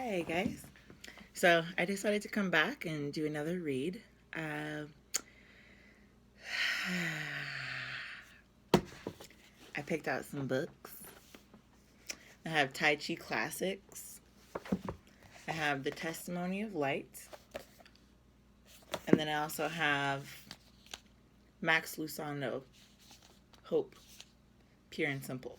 Hi guys. So I decided to come back and do another read. Uh, I picked out some books. I have Tai Chi Classics. I have The Testimony of Light. And then I also have Max Lucado, Hope, Pure and Simple.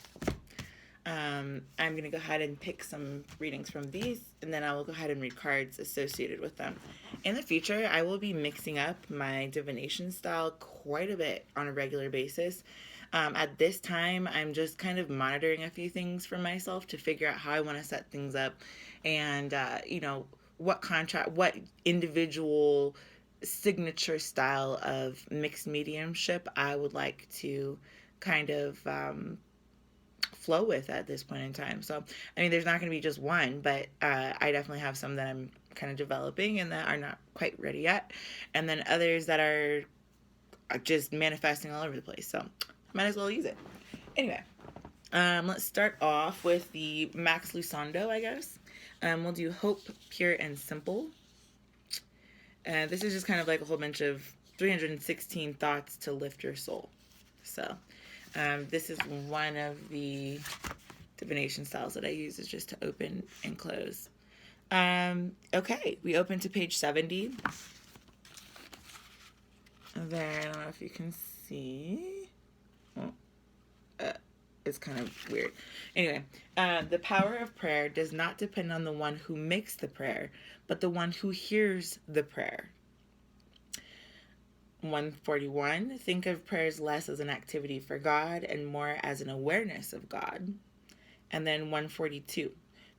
I'm going to go ahead and pick some readings from these, and then I will go ahead and read cards associated with them. In the future, I will be mixing up my divination style quite a bit on a regular basis. At this time, I'm just kind of monitoring a few things for myself to figure out how I want to set things up, and what individual signature style of mixed mediumship I would like to kind of flow with at this point in time. So, I mean, there's not going to be just one, but I definitely have some that I'm kind of developing and that are not quite ready yet. And then others that are just manifesting all over the place. So, might as well use it. Anyway, let's start off with the Max Lucado, I guess. We'll do Hope, Pure, and Simple. This is just kind of like a whole bunch of 316 thoughts to lift your soul. So, this is one of the divination styles that I use, is just to open and close. Okay, we open to page 70. There, I don't know if you can see. Oh, it's kind of weird. Anyway, the power of prayer does not depend on the one who makes the prayer, but the one who hears the prayer. 141, think of prayers less as an activity for God and more as an awareness of God. And then 142,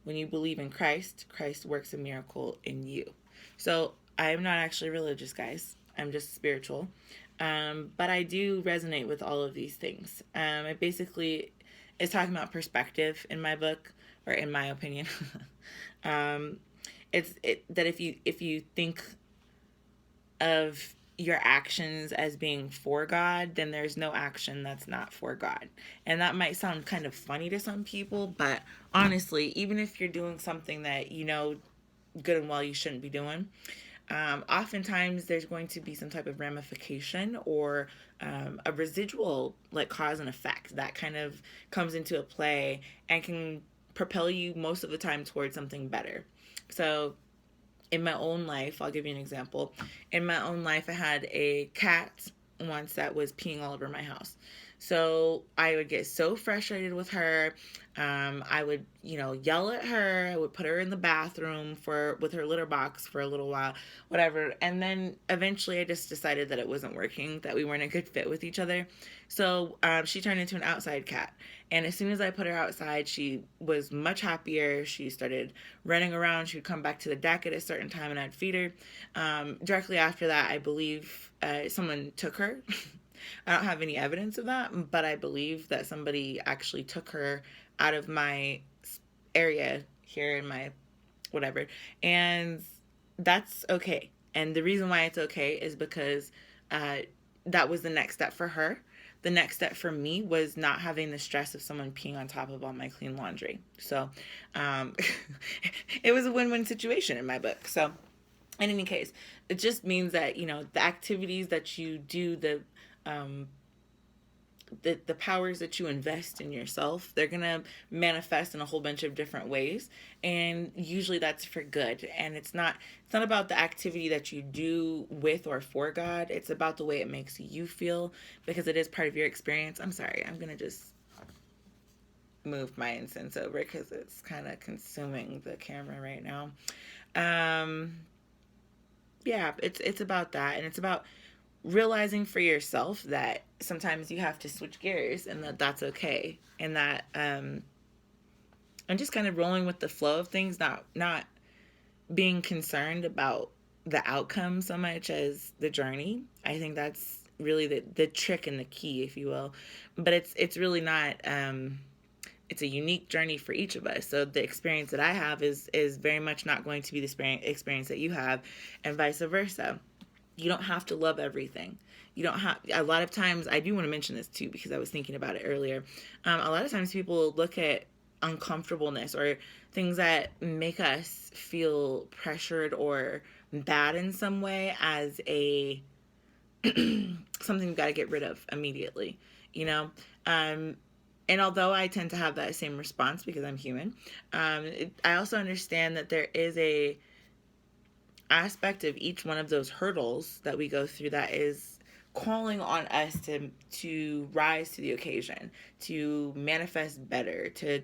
when you believe in Christ, Christ works a miracle in you. So I am not actually religious, guys. I'm just spiritual. But I do resonate with all of these things. It basically is talking about perspective in my book, or in my opinion. That if you think of your actions as being for God, then there's no action that's not for God. And that might sound kind of funny to some people, but honestly, even if you're doing something that you know good and well you shouldn't be doing, oftentimes there's going to be some type of ramification or a residual like cause and effect that kind of comes into a play and can propel you most of the time towards something better. So in my own life, I'll give you an example. In my own life, I had a cat once that was peeing all over my house. So I would get so frustrated with her. I would, yell at her. I would put her in the bathroom with her litter box for a little while, whatever. And then eventually I just decided that it wasn't working, that we weren't a good fit with each other. So she turned into an outside cat. And as soon as I put her outside, she was much happier. She started running around. She would come back to the deck at a certain time and I'd feed her. Directly after that, I believe someone took her. I don't have any evidence of that, but I believe that somebody actually took her out of my area here in my whatever. And that's okay. And the reason why it's okay is because that was the next step for her. The next step for me was not having the stress of someone peeing on top of all my clean laundry. So it was a win-win situation in my book. So in any case, it just means that, the activities that you do, the powers that you invest in yourself, they're going to manifest in a whole bunch of different ways. And usually that's for good. And it's not about the activity that you do with or for God. It's about the way it makes you feel, because it is part of your experience. I'm sorry. I'm going to just move my incense over because it's kind of consuming the camera right now. Yeah, it's about that. And it's about realizing for yourself that sometimes you have to switch gears and that's okay. And that I'm just kind of rolling with the flow of things, not being concerned about the outcome so much as the journey. I think that's really the trick and the key, if you will. But it's really not it's a unique journey for each of us. So the experience that I have is very much not going to be the experience that you have, and vice versa. You don't have to love everything. You don't have, a lot of times, I do want to mention this too, because I was thinking about it earlier. A lot of times people look at uncomfortableness or things that make us feel pressured or bad in some way as a something you've got to get rid of immediately, you know? Um, and although I tend to have that same response because I'm human, I also understand that there is a aspect of each one of those hurdles that we go through that is calling on us to rise to the occasion, to manifest better, to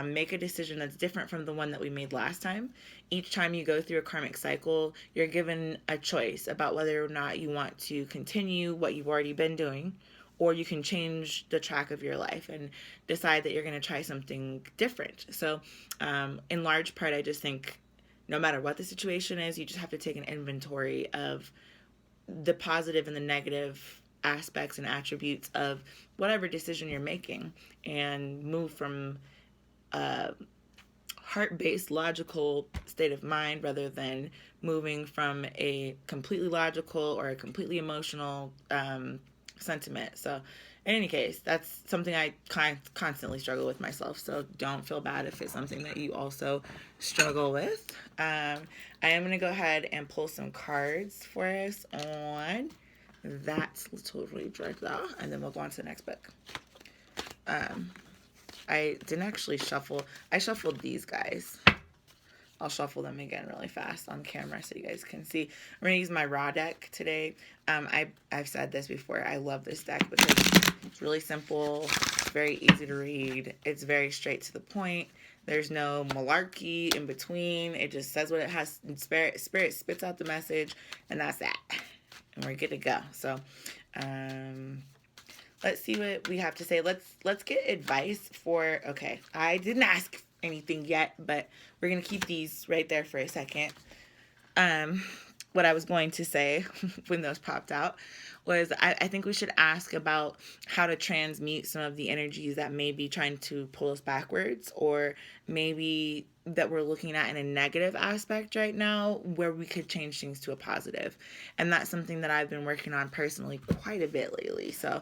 make a decision that's different from the one that we made last time. Each time you go through a karmic cycle, you're given a choice about whether or not you want to continue what you've already been doing, or you can change the track of your life and decide that you're going to try something different. So, in large part, I just think no matter what the situation is, you just have to take an inventory of the positive and the negative aspects and attributes of whatever decision you're making and move from a heart-based logical state of mind rather than moving from a completely logical or a completely emotional sentiment. So in any case, that's something I constantly struggle with myself. So don't feel bad if it's something that you also struggle with. I am going to go ahead and pull some cards for us on that totally direct law, and then we'll go on to the next book. I didn't actually shuffle. I shuffled these guys. I'll shuffle them again really fast on camera so you guys can see. I'm going to use my raw deck today. I've said this before. I love this deck because it's really simple. It's very easy to read. It's very straight to the point. There's no malarkey in between. It just says what it has. Spirit spits out the message, and that's that. And we're good to go. So, let's see what we have to say. Let's get advice for. Okay, I didn't ask anything yet, but we're gonna keep these right there for a second. What I was going to say when those popped out was I think we should ask about how to transmute some of the energies that may be trying to pull us backwards, or maybe that we're looking at in a negative aspect right now where we could change things to a positive. And that's something that I've been working on personally quite a bit lately. So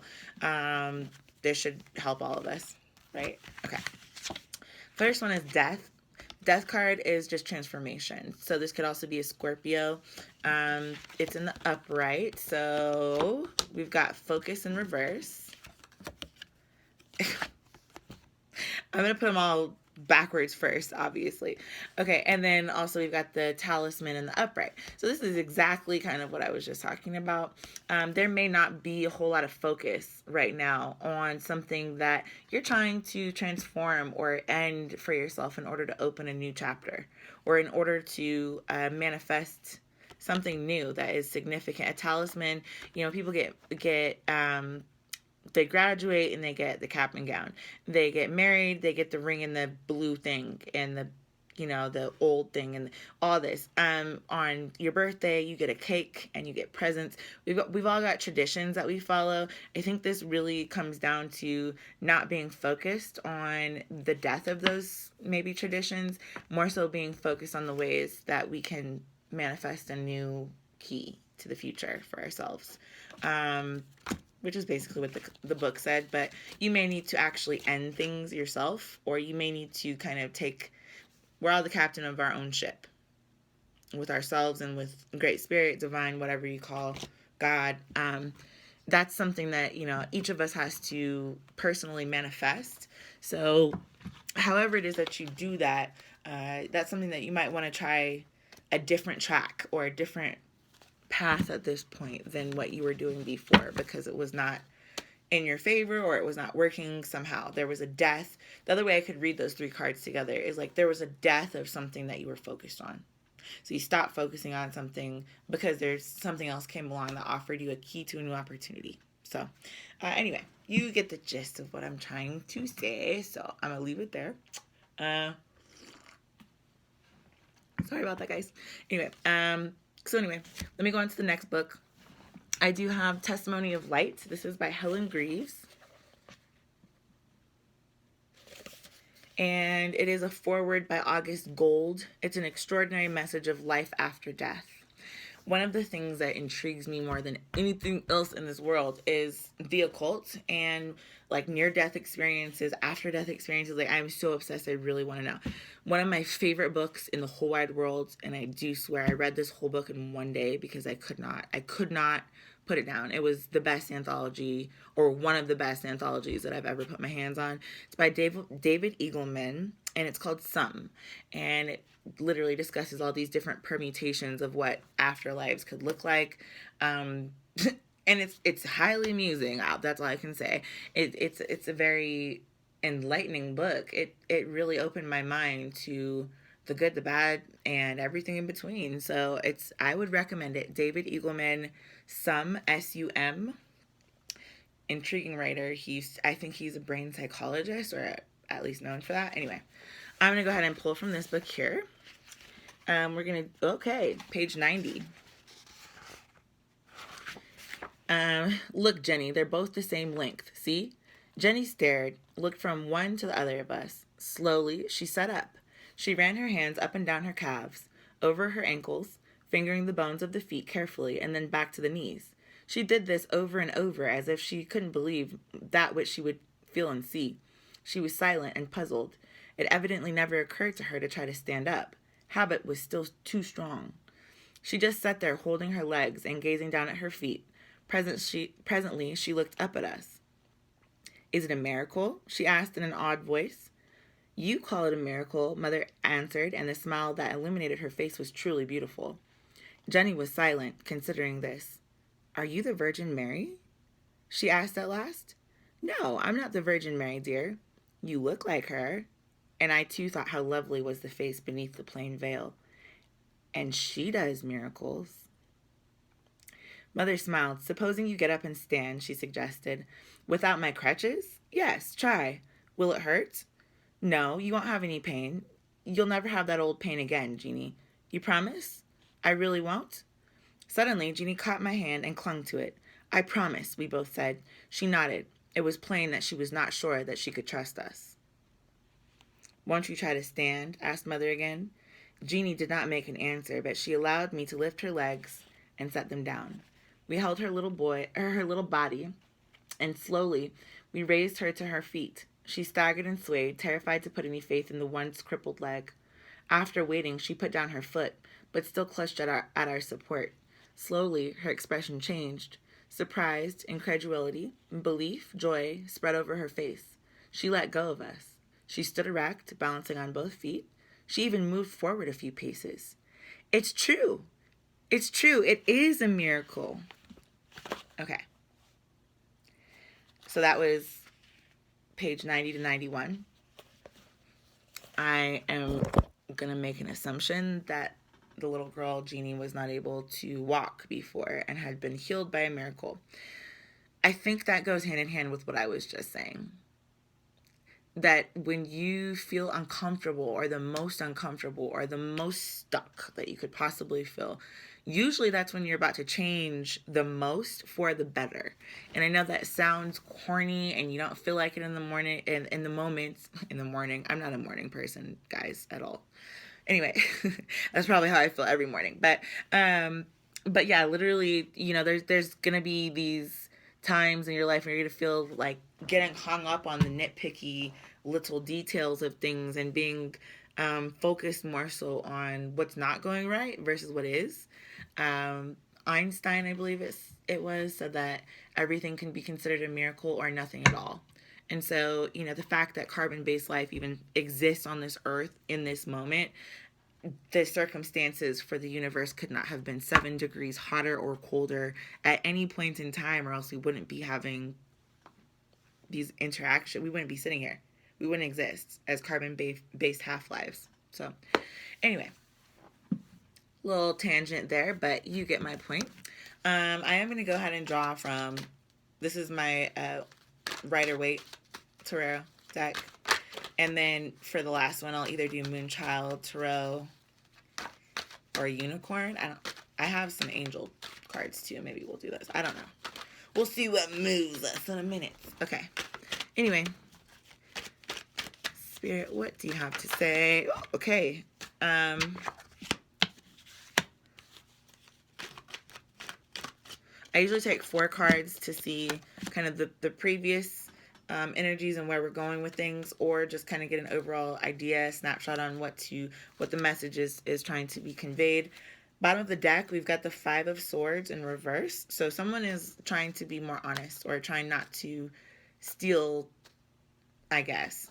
this should help all of us, right? Okay. First one is death. Death card is just transformation. So this could also be a Scorpio. It's in the upright. So we've got focus in reverse. I'm going to put them all backwards first, obviously. Okay, and then also we've got the talisman in the upright. So this is exactly kind of what I was just talking about. There may not be a whole lot of focus right now on something that you're trying to transform or end for yourself in order to open a new chapter, or in order to manifest something new that is significant. A talisman, you know, people get they graduate and they get the cap and gown. They get married, they get the ring and the blue thing and the, you know, the old thing and all this. On your birthday, you get a cake and you get presents. We've all got traditions that we follow. I think this really comes down to not being focused on the death of those maybe traditions, more so being focused on the ways that we can manifest a new key to the future for ourselves. Which is basically what the book said, but you may need to actually end things yourself, or you may need to kind of we're all the captain of our own ship with ourselves and with Great Spirit, Divine, whatever you call God. That's something that, you know, each of us has to personally manifest. So however it is that you do that, that's something that you might want to try a different track or a different path at this point than what you were doing before, because it was not in your favor or it was not working somehow. There was a death. The other way I could read those three cards together is like there was a death of something that you were focused on. So you stopped focusing on something because there's something else came along that offered you a key to a new opportunity. So anyway, you get the gist of what I'm trying to say. So I'm going to leave it there. Sorry about that, guys. Anyway, so anyway, let me go on to the next book. I do have Testimony of Light. This is by Helen Greaves. And it is a foreword by August Gold. It's an extraordinary message of life after death. one of the things that intrigues me more than anything else in this world is the occult and like near death experiences, after death experiences. Like, I'm so obsessed. I really want to know. One of my favorite books in the whole wide world, and I do swear I read this whole book in one day because I could not put it down. It was the best anthology, or one of the best anthologies that I've ever put my hands on. It's by David Eagleman, and it's called Some. And it literally discusses all these different permutations of what afterlives could look like. And it's highly amusing. That's all I can say. It's a very enlightening book. It really opened my mind to the good, the bad, and everything in between. So I would recommend it. David Eagleman, Some, S-U-M. Intriguing writer. I think he's a brain psychologist, or at least known for that. Anyway, I'm gonna go ahead and pull from this book here. Okay, page 90. Look, Jenny, they're both the same length. See? Jenny stared, looked from one to the other of us. Slowly, she sat up. She ran her hands up and down her calves, over her ankles, fingering the bones of the feet carefully, and then back to the knees. She did this over and over as if she couldn't believe that which she would feel and see. She was silent and puzzled. It evidently never occurred to her to try to stand up. Habit was still too strong. She just sat there holding her legs and gazing down at her feet. Presently, she looked up at us. Is it a miracle? She asked in an odd voice. You call it a miracle, Mother answered, and the smile that illuminated her face was truly beautiful. Jenny was silent, considering this. Are you the Virgin Mary? She asked at last. No, I'm not the Virgin Mary, dear. You look like her. And I too thought how lovely was the face beneath the plain veil. And she does miracles. Mother smiled. Supposing you get up and stand, she suggested. Without my crutches? Yes, try. Will it hurt? No, you won't have any pain. You'll never have that old pain again, Jeannie. You promise? I really won't? Suddenly, Jeannie caught my hand and clung to it. I promise, we both said. She nodded. It was plain that she was not sure that she could trust us. Won't you try to stand? Asked Mother again. Jeannie did not make an answer, but she allowed me to lift her legs and set them down. We held her little body, and slowly we raised her to her feet. She staggered and swayed, terrified to put any faith in the once crippled leg. After waiting, she put down her foot, but still clutched at our support. Slowly, her expression changed. Surprise, incredulity, belief, joy spread over her face. She let go of us. She stood erect, balancing on both feet. She even moved forward a few paces. It's true. It's true. It is a miracle. Okay. So that was page 90 to 91. I am going to make an assumption that the little girl, Jeannie, was not able to walk before and had been healed by a miracle. I think that goes hand in hand with what I was just saying. That when you feel uncomfortable or the most stuck that you could possibly feel, usually that's when you're about to change the most for the better. And I know that sounds corny and you don't feel like it in the morning, in the moments, in the morning. I'm not a morning person, guys, at all. Anyway, that's probably how I feel every morning. But yeah, literally, there's going to be these times in your life where you're going to feel like getting hung up on the nitpicky little details of things and being focused more so on what's not going right versus what is. Einstein, I believe it was, said that everything can be considered a miracle or nothing at all. And so, the fact that carbon-based life even exists on this earth in this moment, the circumstances for the universe could not have been 7 degrees hotter or colder at any point in time, or else we wouldn't be having these interactions. We wouldn't be sitting here. We wouldn't exist as carbon-based half-lives. So, anyway, little tangent there, but you get my point. I am going to go ahead and draw from, this is my Rider-Waite Tarot deck. And then for the last one, I'll either do Moonchild, Tarot, or Unicorn. I have some angel cards too. Maybe we'll do those. I don't know. We'll see what moves us in a minute. Okay. Anyway. Spirit, what do you have to say? Oh, okay. I usually take 4 cards to see kind of the previous energies and where we're going with things, or just kind of get an overall idea, snapshot on what the message is trying to be conveyed. Bottom of the deck, we've got the 5 of Swords in reverse. So someone is trying to be more honest or trying not to steal, I guess.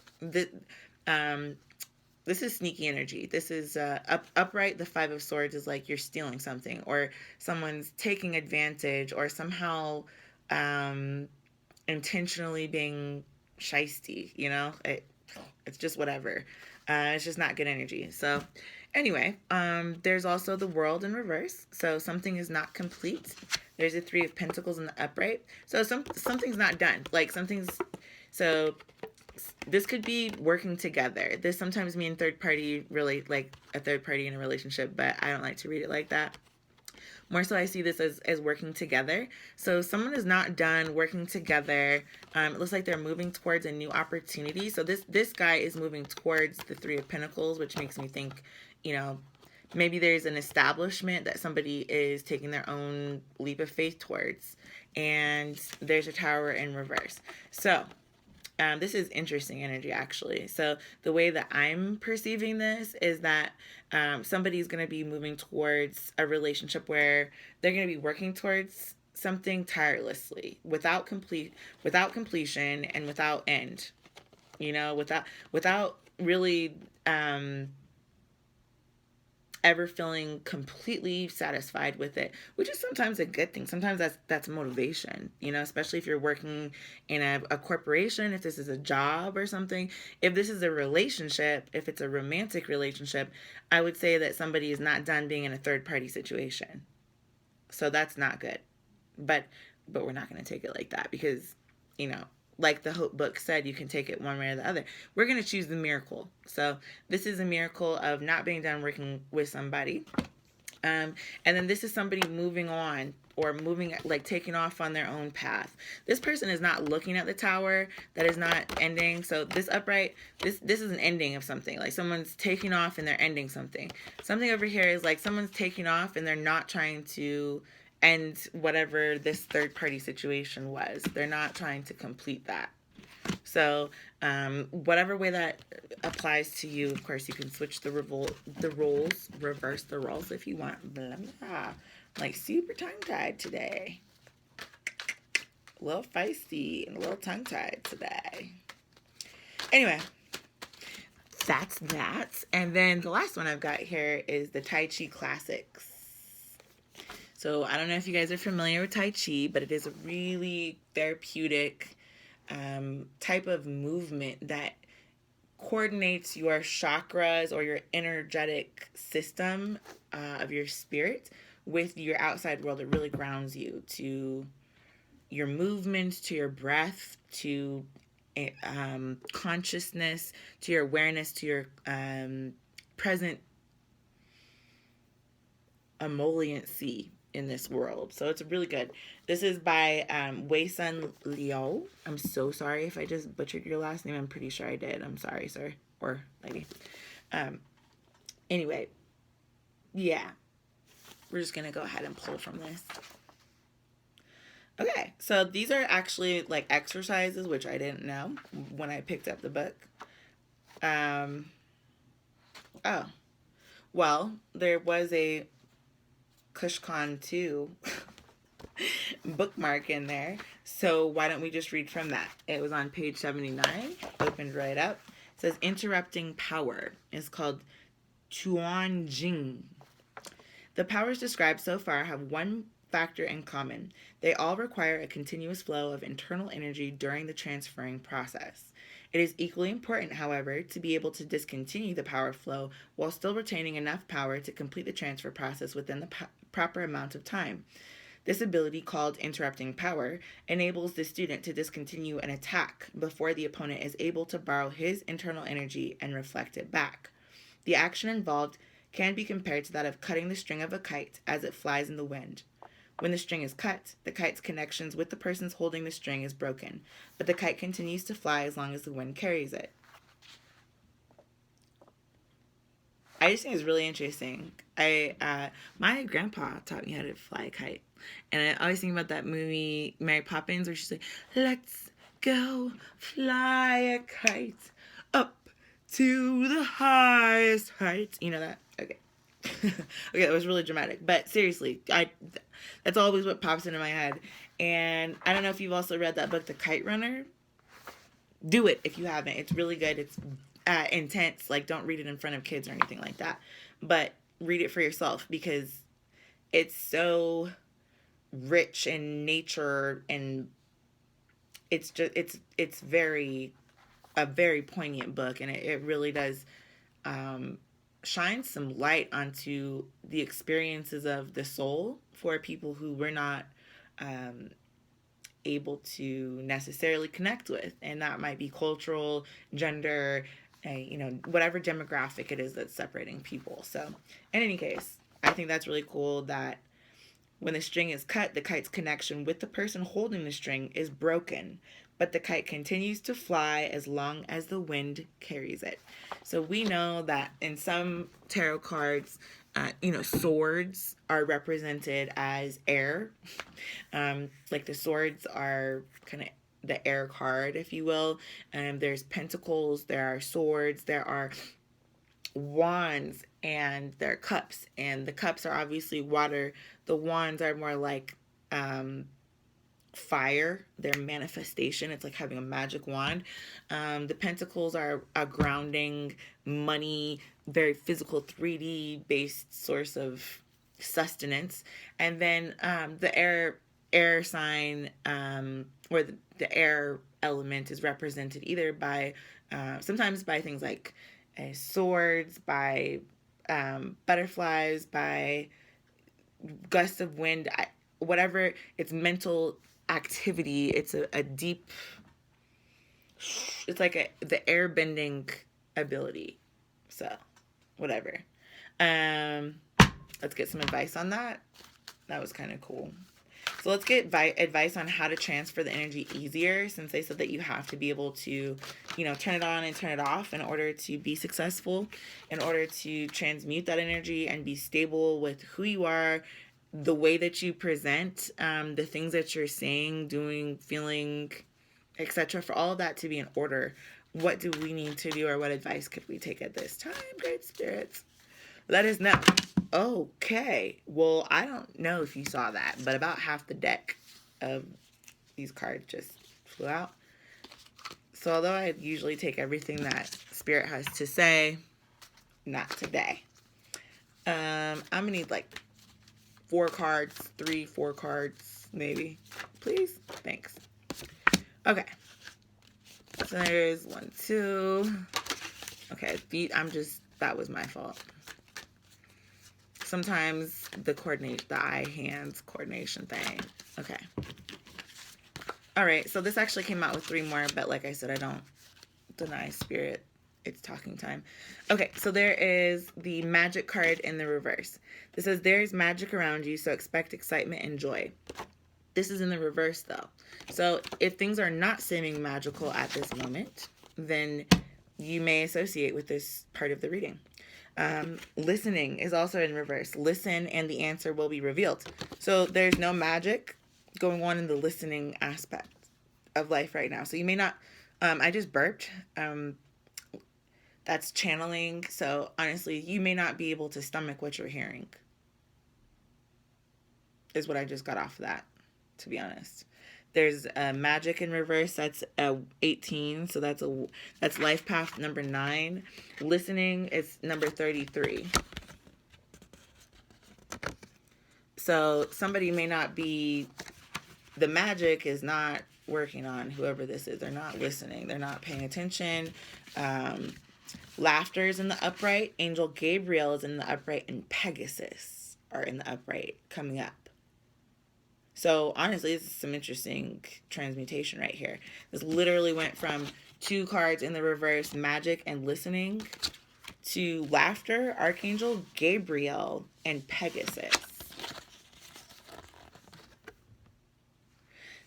Um, this is sneaky energy. This is upright. The 5 of Swords is like you're stealing something, or someone's taking advantage, or somehow um, intentionally being shisty. It's just whatever. It's just not good energy. So anyway, there's also the World in reverse. So something is not complete. There's a 3 of Pentacles in the upright. So something's not done. Like something's so this could be working together. This sometimes mean third party, really like a third party in a relationship, but I don't like to read it like that. More so I see this as working together. So someone is not done working together. It looks like they're moving towards a new opportunity. So this guy is moving towards the 3 of Pentacles, which makes me think, maybe there's an establishment that somebody is taking their own leap of faith towards. And there's a Tower in reverse. So this is interesting energy, actually. So the way that I'm perceiving this is that somebody's going to be moving towards a relationship where they're going to be working towards something tirelessly, without completion and without end. Without really ever feeling completely satisfied with it, which is sometimes a good thing. Sometimes that's motivation, especially if you're working in a corporation, if this is a job or something. If this is a relationship, if it's a romantic relationship, I would say that somebody is not done being in a third party situation. So that's not good. But we're not going to take it like that, because, like the Hope book said, you can take it one way or the other. We're going to choose the miracle. So this is a miracle of not being done working with somebody. And then this is somebody moving on, or moving, like taking off on their own path. This person is not looking at the Tower. That is not ending. So this upright, this is an ending of something. Like someone's taking off and they're ending something. Something over here is like someone's taking off and they're not trying to end whatever this third party situation was. They're not trying to complete that. So whatever way that applies to you, of course, you can switch the roles, reverse the roles if you want. Blah, blah. Like super tongue-tied today. A little feisty and a little tongue-tied today. Anyway, that's that. And then the last one I've got here is the Tai Chi Classics. So I don't know if you guys are familiar with Tai Chi, but it is a really therapeutic type of movement that coordinates your chakras or your energetic system of your spirit with your outside world. It really grounds you to your movement, to your breath, to consciousness, to your awareness, to your present emolliency in this world. So it's really good. This is by Wei Sun Liu. I'm so sorry if I just butchered your last name. I'm pretty sure I did. I'm sorry, sir or lady. Anyway, yeah. We're just going to go ahead and pull from this. Okay, so these are actually like exercises, which I didn't know when I picked up the book. Oh, well, there was a Kushkan 2 bookmark in there. So why don't we just read from that? It was on page 79, opened right up. It says interrupting power. It's called Chuan Jing. The powers described so far have one factor in common. They all require a continuous flow of internal energy during the transferring process. It is equally important, however, to be able to discontinue the power flow while still retaining enough power to complete the transfer process within the proper amount of time. This ability, called interrupting power, enables the student to discontinue an attack before the opponent is able to borrow his internal energy and reflect it back. The action involved can be compared to that of cutting the string of a kite as it flies in the wind. When the string is cut, the kite's connections with the persons holding the string is broken, but the kite continues to fly as long as the wind carries it. I just think it's really interesting. My grandpa taught me how to fly a kite, and I always think about that movie Mary Poppins, where she's like, "Let's go fly a kite up to the highest heights." You know that? Okay. Okay, that was really dramatic, but seriously, that's always what pops into my head. And I don't know if you've also read that book, The Kite Runner. Do it if you haven't. It's really good. It's intense. Like, don't read it in front of kids or anything like that, but read it for yourself, because it's so rich in nature, and it's very a very poignant book, and it really does shine some light onto the experiences of the soul for people who were not able to necessarily connect with, and that might be cultural, gender, whatever demographic it is that's separating people. So in any case, I think that's really cool that when the string is cut, the kite's connection with the person holding the string is broken, but the kite continues to fly as long as the wind carries it. So we know that in some tarot cards, swords are represented as air. Like the swords are kind of the air card, if you will. There's pentacles, there are swords, there are wands, and there are cups. And the cups are obviously water. The wands are more like fire, their manifestation. It's like having a magic wand. The pentacles are a grounding, money, very physical, 3D based source of sustenance. And then the air sign, or the air element, is represented either by sometimes by things like swords, by butterflies, by gusts of wind, whatever. It's mental activity. It's a deep, it's like the air bending ability. So whatever. Let's get some advice on that. That was kind of cool. So let's get advice on how to transfer the energy easier, since they said that you have to be able to, turn it on and turn it off in order to be successful, in order to transmute that energy and be stable with who you are, the way that you present, the things that you're saying, doing, feeling, etc. For all of that to be in order, what do we need to do, or what advice could we take at this time, great spirits? Let us know. Okay. Well, I don't know if you saw that, but about half the deck of these cards just flew out. So although I usually take everything that Spirit has to say, not today. I'm going to need like 4 cards, 4 cards, maybe. Please? Thanks. Okay. So there's 1, 2. Okay, feet, that was my fault. Sometimes the eye-hands coordination thing. Okay. All right, so this actually came out with 3 more, but like I said, I don't deny Spirit. It's talking time. Okay, so there is the magic card in the reverse. This says, there is magic around you, so expect excitement and joy. This is in the reverse, though. So if things are not seeming magical at this moment, then you may associate with this part of the reading. Listening is also in reverse. Listen and the answer will be revealed. So there's no magic going on in the listening aspect of life right now. So you may not, I just burped. That's channeling. So honestly, you may not be able to stomach what you're hearing, is what I just got off of that, to be honest. There's magic in reverse. That's 18. So that's life path number 9. Listening is number 33. So somebody may not be, the magic is not working on whoever this is. They're not listening. They're not paying attention. Laughter is in the upright. Angel Gabriel is in the upright, and Pegasus are in the upright coming up. So honestly, this is some interesting transmutation right here. This literally went from 2 cards in the reverse, magic and listening, to laughter, Archangel Gabriel, and Pegasus.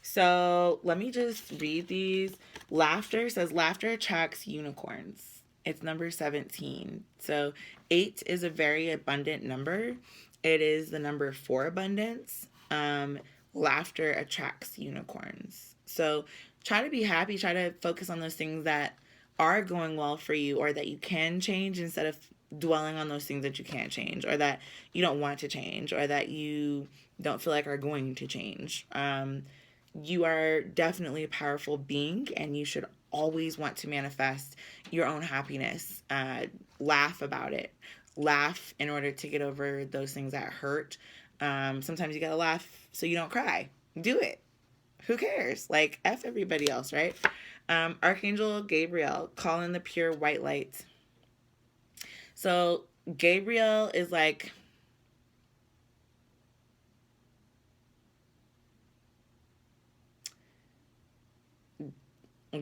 So let me just read these. Laughter says, laughter attracts unicorns. It's number 17. So 8 is a very abundant number. It is the number for abundance. Laughter attracts unicorns. So try to be happy. Try to focus on those things that are going well for you or that you can change instead of dwelling on those things that you can't change or that you don't want to change or that you don't feel like are going to change. You are definitely a powerful being and you should always want to manifest your own happiness. Laugh about it. Laugh in order to get over those things that hurt. Sometimes you gotta laugh so you don't cry. Do it. Who cares? Like, F everybody else, right? Archangel Gabriel, call in the pure white light. So Gabriel is like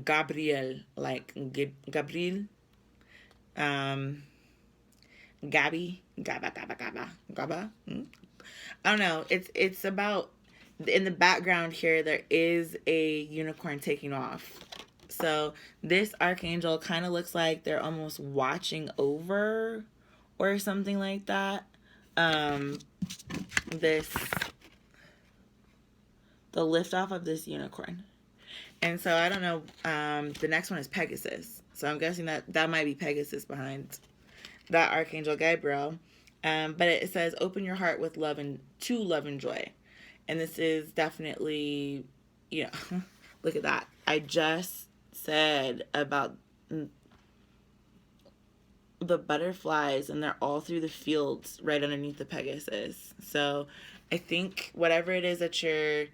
Gabriel, like Gabriel, um, Gabby, Gaba. I don't know. It's about in the background here. There is a unicorn taking off. So this archangel kind of looks like they're almost watching over, or something like that. This the liftoff of this unicorn. And so I don't know. The next one is Pegasus. So I'm guessing that might be Pegasus behind that Archangel Gabriel. But it says, open your heart with love and to love and joy. And this is definitely, look at that. I just said about the butterflies and they're all through the fields right underneath the Pegasus. So I think whatever it is that you're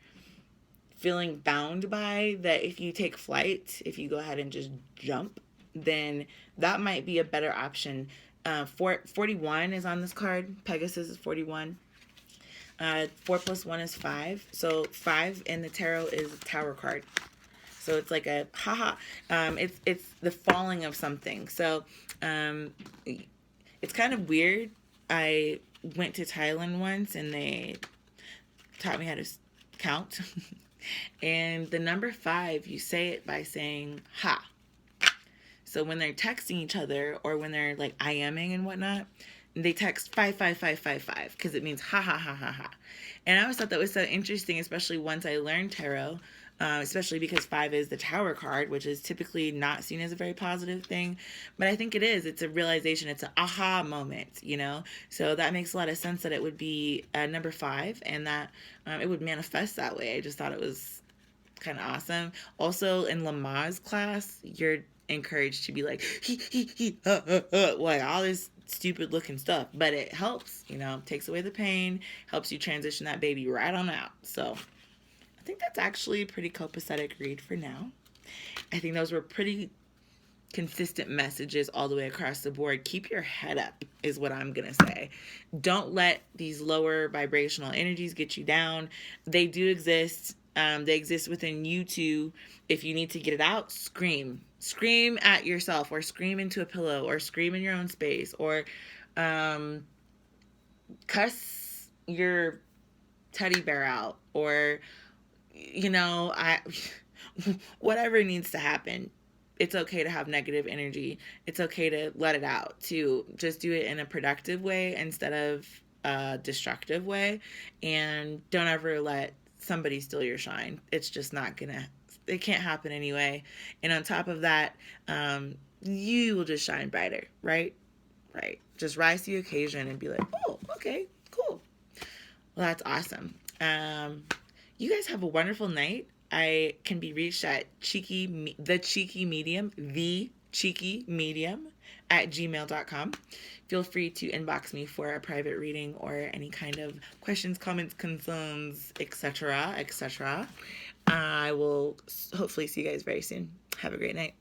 feeling bound by, that if you take flight, if you go ahead and just jump, then that might be a better option. 41 is on this card. Pegasus is 41. 4 plus 1 is 5. So 5 in the tarot is a tower card. So it's like a haha. It's the falling of something. So it's kind of weird. I went to Thailand once and they taught me how to count. And the number 5, you say it by saying ha. So when they're texting each other or when they're like IMing and whatnot, they text 55555 because it means ha ha ha ha ha. And I always thought that was so interesting, especially once I learned tarot, especially because 5 is the tower card, which is typically not seen as a very positive thing. But I think it is. It's a realization. It's an aha moment, So that makes a lot of sense that it would be number 5 and that it would manifest that way. I just thought it was kind of awesome. Also, in Lama's class, you're encouraged to be like, like all this stupid looking stuff, but it helps, takes away the pain, helps you transition that baby right on out. So I think that's actually a pretty copacetic read for now. I think those were pretty consistent messages all the way across the board. Keep your head up is what I'm gonna say. Don't let these lower vibrational energies get you down. They do exist. They exist within you too. If you need to get it out, scream at yourself, or scream into a pillow, or scream in your own space, or cuss your teddy bear out, or whatever needs to happen. It's okay to have negative energy. It's okay to let it out, to just do it in a productive way instead of a destructive way. And don't ever let somebody steal your shine. It's just not gonna, it can't happen anyway. And on top of that, you will just shine brighter, right? Just rise to the occasion and be like, oh, okay, cool. Well, that's awesome. You guys have a wonderful night. I can be reached at the cheeky medium at gmail.com. Feel free to inbox me for a private reading or any kind of questions, comments, concerns, etc. I will hopefully see you guys very soon. Have a great night.